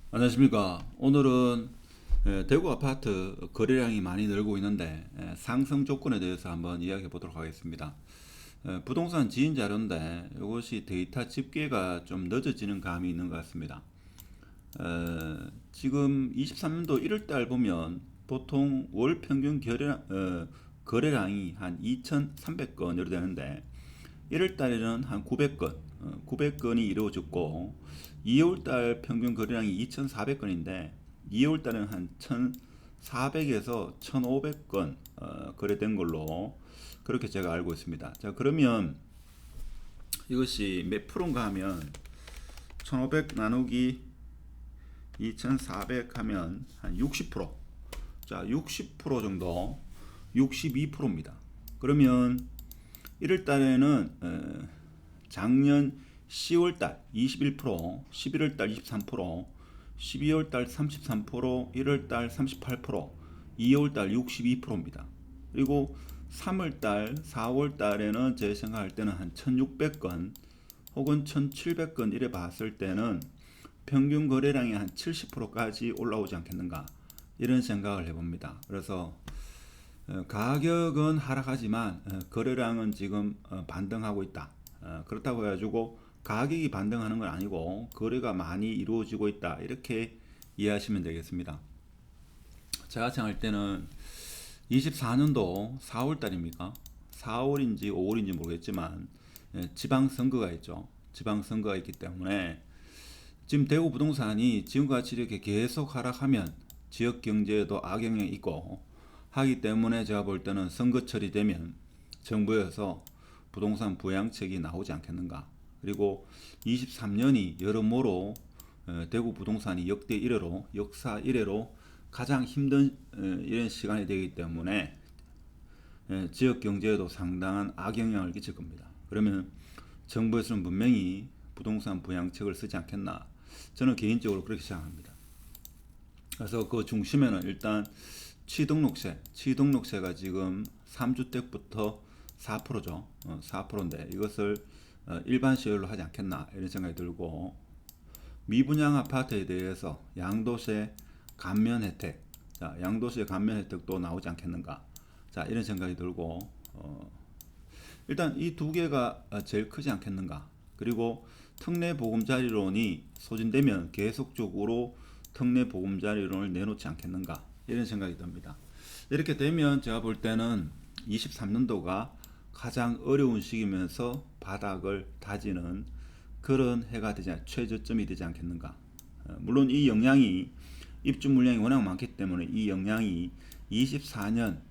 안녕하십니까. 오늘은 대구 아파트 거래량이 많이 늘고 있는데 상승 조건에 대해서 한번 이야기해 보도록 하겠습니다. 부동산 지인 자료인데 이것이 데이터 집계가 좀 늦어지는 감이 있는 것 같습니다. 지금 23년도 1월 달 보면 보통 월 평균 거래량이 한 2,300건 이렇게 되는데 1월 달에는 한 900건, 900건이 이루어졌고 2월 달 평균 거래량이 2,400건인데 2월 달에는 한 1,400에서 1,500건 거래된 걸로 그렇게 제가 알고 있습니다. 자, 그러면 이것이 몇 프로인가 하면 1,500 나누기 2,400 하면 한 60%. 자, 60% 정도, 62%입니다. 그러면 1월 달에는 작년 10월 달 21%, 11월 달 23%, 12월 달 33%, 1월 달 38%, 2월 달 62%입니다. 그리고 3월 달, 4월 달에는 제 생각할 때는 한 1,600건 혹은 1,700건 이래 봤을 때는 평균 거래량이 한 70%까지 올라오지 않겠는가 이런 생각을 해봅니다. 그래서 가격은 하락하지만 거래량은 지금 반등하고 있다. 그렇다고 해가지고 가격이 반등하는 건 아니고 거래가 많이 이루어지고 있다. 이렇게 이해하시면 되겠습니다. 제가 생각할 때는 24년도 4월 달입니까? 4월인지 5월인지 모르겠지만 지방선거가 있죠. 지방선거가 있기 때문에 지금 대구 부동산이 지금같이 이렇게 계속 하락하면 지역 경제에도 악영향이 있고 하기 때문에 제가 볼 때는 선거철이 되면 정부에서 부동산 부양책이 나오지 않겠는가. 그리고 23년이 여러모로 대구 부동산이 역대 1회로 역사 1회로 가장 힘든 이런 시간이 되기 때문에 지역 경제에도 상당한 악영향을 끼칠 겁니다. 그러면 정부에서는 분명히 부동산 부양책을 쓰지 않겠나. 저는 개인적으로 그렇게 생각합니다. 그래서 그 중심에는 일단 취등록세가 지금 3주택부터 4%죠. 4%인데 이것을 일반 시효로 하지 않겠나 이런 생각이 들고 미분양 아파트에 대해서 양도세 감면 혜택, 자, 양도세 감면 혜택도 나오지 않겠는가. 자, 이런 생각이 들고 일단 이 두 개가 제일 크지 않겠는가. 그리고 특례 보금자리론이 소진되면 계속적으로 특례 보금자리론을 내놓지 않겠는가 이런 생각이 듭니다. 이렇게 되면 제가 볼 때는 23년도가 가장 어려운 시기면서 바닥을 다지는 그런 해가 되지 최저점이 되지 않겠는가. 물론 이 영향이 입주 물량이 워낙 많기 때문에 이 영향이 24년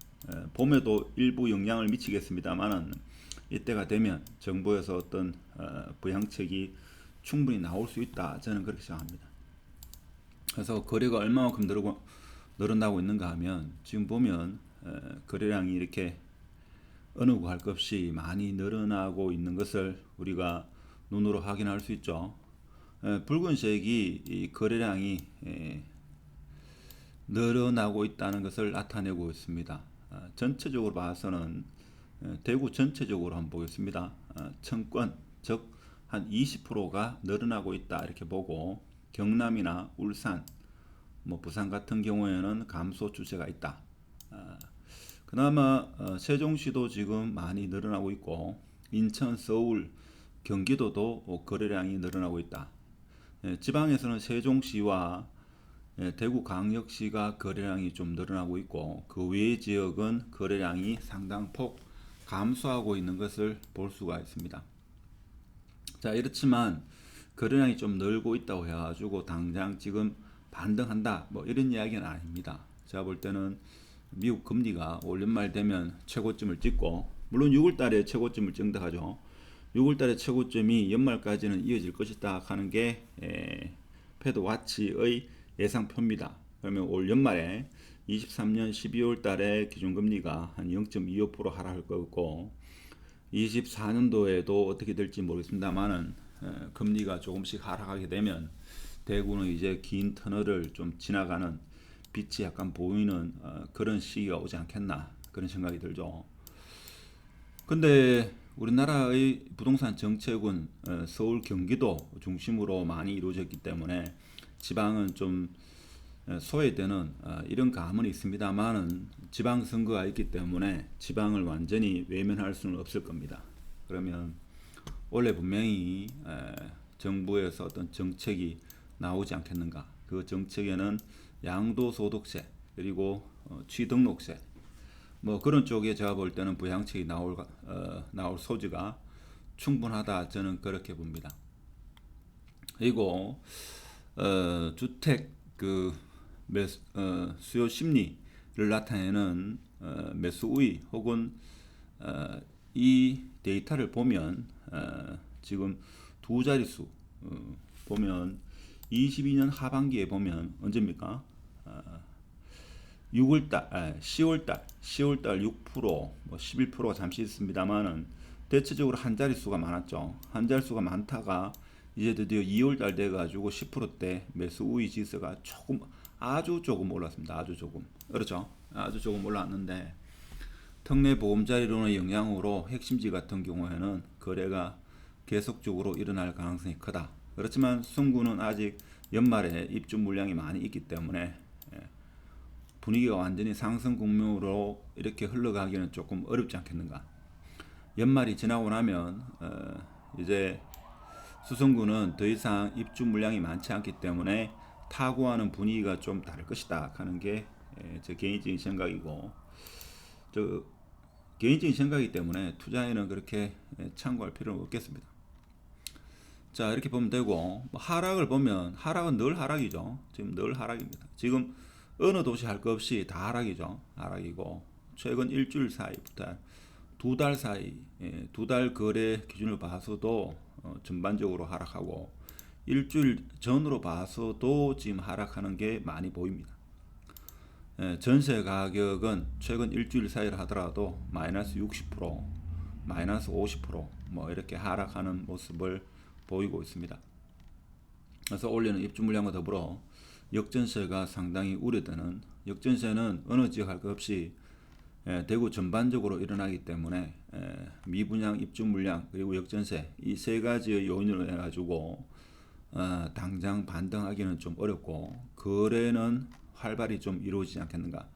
봄에도 일부 영향을 미치겠습니다만은 이때가 되면 정부에서 어떤 부양책이 충분히 나올 수 있다. 저는 그렇게 생각합니다. 그래서 거래가 얼마만큼 늘어나고 있는가 하면 지금 보면 거래량이 이렇게 어느 구할 것 없이 많이 늘어나고 있는 것을 우리가 눈으로 확인할 수 있죠. 붉은색이 이 거래량이 늘어나고 있다는 것을 나타내고 있습니다. 전체적으로 봐서는 대구 전체적으로 한번 보겠습니다. 청권 즉 한 20%가 늘어나고 있다 이렇게 보고 경남이나 울산, 뭐 부산 같은 경우에는 감소 추세가 있다. 그나마 세종시도 지금 많이 늘어나고 있고 인천, 서울, 경기도도 거래량이 늘어나고 있다. 지방에서는 세종시와 대구광역시가 거래량이 좀 늘어나고 있고 그 외의 지역은 거래량이 상당폭 감소하고 있는 것을 볼 수가 있습니다. 자, 이렇지만 거래량이 좀 늘고 있다고 해가지고 당장 지금 반등한다 뭐 이런 이야기는 아닙니다. 제가 볼 때는 미국 금리가 올 연말 되면 최고점을 찍고 물론 6월달에 최고점을 찍는다 하죠. 6월달에 최고점이 연말까지는 이어질 것이다 하는 게 패드 와치의 예상표입니다. 그러면 올 연말에 23년 12월 달에 기준금리가 한 0.25% 하락할 거고 24년도에도 어떻게 될지 모르겠습니다만은 금리가 조금씩 하락하게 되면 대구는 이제 긴 터널을 좀 지나가는 빛이 약간 보이는 그런 시기가 오지 않겠나 그런 생각이 들죠. 근데 우리나라의 부동산 정책은 서울 경기도 중심으로 많이 이루어졌기 때문에 지방은 좀 소외되는 이런 감은 있습니다만은 지방선거가 있기 때문에 지방을 완전히 외면할 수는 없을 겁니다. 그러면 원래 분명히 정부에서 어떤 정책이 나오지 않겠는가. 그 정책에는 양도소득세 그리고 취등록세 뭐 그런 쪽에 제가 볼 때는 부양책이 나올 소지가 충분하다 저는 그렇게 봅니다. 그리고 주택 그 수요 심리를 나타내는 매수 우위 혹은 이 데이터를 보면 지금 두 자릿수 보면 22년 하반기에 보면 언제입니까? 6월달, 10월달 6%, 뭐 11%가 잠시 있습니다만은 대체적으로 한 자릿수가 많았죠. 한 자릿수가 많다가 이제 드디어 2월달 돼가지고 10%대 매수 우위 지수가 아주 조금 올랐습니다. 아주 조금. 그렇죠. 아주 조금 올랐는데 특례 보금자리론의 영향으로 핵심지 같은 경우에는 거래가 계속적으로 일어날 가능성이 크다. 그렇지만 승구는 아직 연말에 입주 물량이 많이 있기 때문에 분위기가 완전히 상승 국면으로 이렇게 흘러가기는 조금 어렵지 않겠는가. 연말이 지나고 나면 이제 수성구는 더 이상 입주 물량이 많지 않기 때문에 타구하는 분위기가 좀 다를 것이다 하는 게 제 개인적인 생각이고, 저 개인적인 생각이기 때문에 투자에는 그렇게 참고할 필요는 없겠습니다. 자, 이렇게 보면 되고, 하락을 보면 하락은 늘 하락이죠. 지금 늘 하락입니다. 지금 어느 도시 할 것 없이 다 하락이죠. 하락이고 최근 일주일 사이부터 두 달 사이, 두 달 거래 기준을 봐서도 전반적으로 하락하고 일주일 전으로 봐서도 지금 하락하는 게 많이 보입니다. 전세 가격은 최근 일주일 사이를 하더라도 마이너스 60%, 마이너스 50%뭐 이렇게 하락하는 모습을 보이고 있습니다. 그래서 올해는 입주 물량과 더불어 역전세가 상당히 우려되는, 역전세는 어느 지역 할 것 없이 대구 전반적으로 일어나기 때문에 미분양 입주 물량 그리고 역전세 이 세 가지의 요인으로 해가지고 당장 반등하기는 좀 어렵고 거래는 활발히 좀 이루어지지 않겠는가.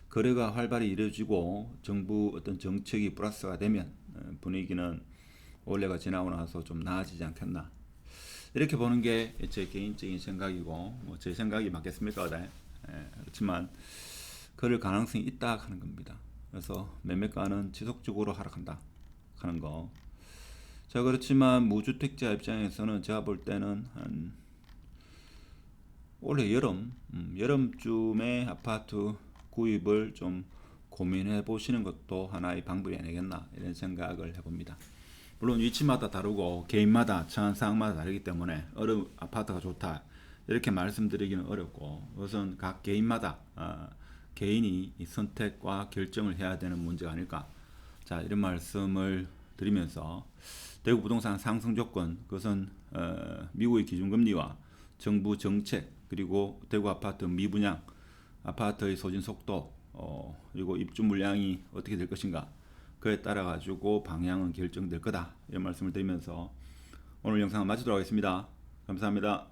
거래가 활발히 이루어지고 정부 어떤 정책이 플러스가 되면 분위기는 올해가 지나고 나서 좀 나아지지 않겠나. 이렇게 보는 게 제 개인적인 생각이고 뭐 제 생각이 맞겠습니까? 네. 그렇지만 그럴 가능성이 있다 하는 겁니다. 그래서 매매가는 지속적으로 하락한다 하는 거. 자, 그렇지만 무주택자 입장에서는 제가 볼 때는 한 올해 여름쯤에 아파트 구입을 좀 고민해 보시는 것도 하나의 방법이 아니겠나 이런 생각을 해봅니다. 물론 위치마다 다르고 개인마다 처한 사항마다 다르기 때문에 어느 아파트가 좋다 이렇게 말씀드리기는 어렵고, 우선 각 개인마다 개인이 선택과 결정을 해야 되는 문제가 아닐까. 자, 이런 말씀을 드리면서 대구 부동산 상승 조건, 그것은 미국의 기준금리와 정부 정책 그리고 대구 아파트 미분양, 아파트의 소진 속도, 그리고 입주 물량이 어떻게 될 것인가, 그에 따라 가지고 방향은 결정될 거다 이런 말씀을 드리면서 오늘 영상을 마치도록 하겠습니다. 감사합니다.